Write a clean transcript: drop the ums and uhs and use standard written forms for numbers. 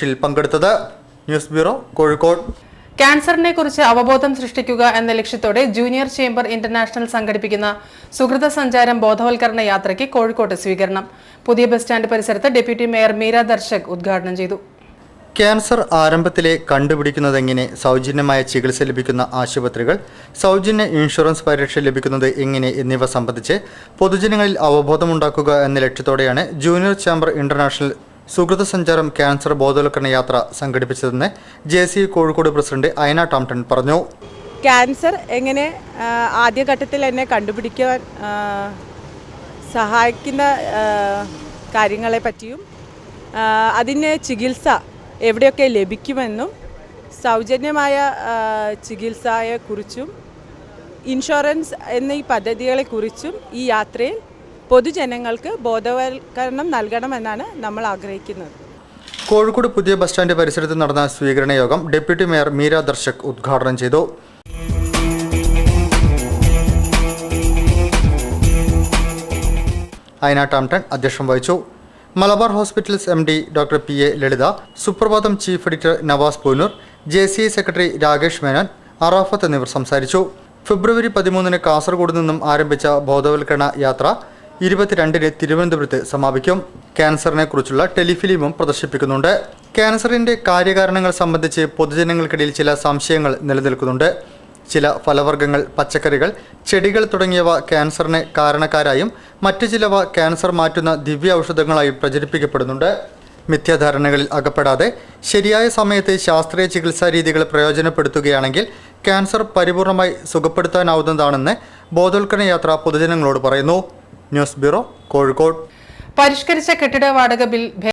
പങ്കെടുത്തത്. News bureau, Kozhikode. ക്യാൻസറിനെ കുറിച്ച് അവബോധം സൃഷ്ടിക്കുക എന്ന ലക്ഷ്യത്തോടെ ജൂനിയർ ചേംബർ ഇന്റർനാഷണൽ സംഘടിപ്പിക്കുന്ന സുഹൃത സഞ്ചാരം ബോധവൽക്കരണ യാത്രയ്ക്ക് കോഴിക്കോട്ട് സ്വീകരണം. പുതിയ ബസ് സ്റ്റാൻഡ് പരിസരത്ത് ഡെപ്യൂട്ടി മേയർ മീര ദർശക് ഉദ്ഘാടനം ചെയ്തു. ക്യാൻസർ ആരംഭത്തിലെ കണ്ടുപിടിക്കുന്നതെങ്ങനെ, സൗജന്യമായ ചികിത്സ ലഭിക്കുന്ന ആശുപത്രികൾ, സൗജന്യ ഇൻഷുറൻസ് പരിരക്ഷ ലഭിക്കുന്നത് എങ്ങനെ എന്നിവ സംബന്ധിച്ച് പൊതുജനങ്ങളിൽ അവബോധമുണ്ടാക്കുക എന്ന ലക്ഷ്യത്തോടെയാണ് ജൂനിയർ ചേംബർ ഇന്റർനാഷണൽ സുഹൃത സഞ്ചാരം ക്യാൻസർ ബോധവൽക്കരണ യാത്ര സംഘടിപ്പിച്ചതെന്ന് JC കോഴിക്കോട് പ്രസിഡന്റ് അയന ടോംടൺ പറഞ്ഞു. ക്യാൻസർ എങ്ങനെ ആദ്യഘട്ടത്തിൽ തന്നെ കണ്ടുപിടിക്കാൻ സഹായിക്കുന്ന കാര്യങ്ങളെ പറ്റിയും അതിന് ചികിത്സ എവിടെയൊക്കെ ലഭിക്കുമെന്നും സൗജന്യമായ ചികിത്സയെക്കുറിച്ചും ഇൻഷുറൻസ് എന്നീ പദ്ധതികളെക്കുറിച്ചും ഈ യാത്രയിൽ പൊതുജനങ്ങൾക്ക് ബോധവൽക്കരണം നൽകണമെന്നാണ് നമ്മൾ ആഗ്രഹിക്കുന്നത്. കോഴിക്കോട് പുതിയ ബസ് സ്റ്റാൻഡ് പരിസരത്ത് നടന്ന സ്വീകരണ യോഗം ഡെപ്യൂട്ടി മേയർ മീര ദർശക് ഉദ്ഘാടനം ചെയ്തു. അയന ടോംടൺ അധ്യക്ഷം വഹിച്ചു. Malabar hospitals MD doctor PA Lalitha, Suprabhaatham chief editor Navas Poonoor, JCI secretary Rakesh Menon, Arafath എന്നിവർ സംസാരിച്ചു. ഫെബ്രുവരി 13 കാസർഗോഡ് നിന്നും ആരംഭിച്ച ബോധവൽക്കരണ യാത്ര 22 തിരുവനന്തപുരത്ത് സമാപിക്കും. ക്യാൻസറിനെ കുറിച്ചുള്ള ടെലിഫിലിമും പ്രദർശിപ്പിക്കുന്നുണ്ട്. ക്യാൻസറിന്റെ കാര്യകാരണങ്ങൾ സംബന്ധിച്ച് പൊതുജനങ്ങൾക്കിടയിൽ ചില സംശയങ്ങൾ നിലനിൽക്കുന്നുണ്ട്. ചില ഫലവർഗ്ഗങ്ങൾ, പച്ചക്കറികൾ, ചെടികൾ തുടങ്ങിയവ ക്യാൻസറിന് കാരണക്കാരായും മറ്റു ചിലവ ക്യാൻസർ മാറ്റുന്ന ദിവ്യ ഔഷധങ്ങളായും പ്രചരിപ്പിക്കപ്പെടുന്നുണ്ട്. മിഥ്യാധാരണകളിൽ അകപ്പെടാതെ ശരിയായ സമയത്ത് ശാസ്ത്രീയ ചികിത്സാ രീതികൾ പ്രയോജനപ്പെടുത്തുകയാണെങ്കിൽ ക്യാൻസർ പരിപൂർണമായി സുഖപ്പെടുത്താനാവുന്നതാണെന്ന് ബോധവൽക്കരണ യാത്ര പൊതുജനങ്ങളോട് പറയുന്നു. News bureau, Kozhikode. പരിഷ്കരിച്ച കെട്ടിട വാടക ബിൽ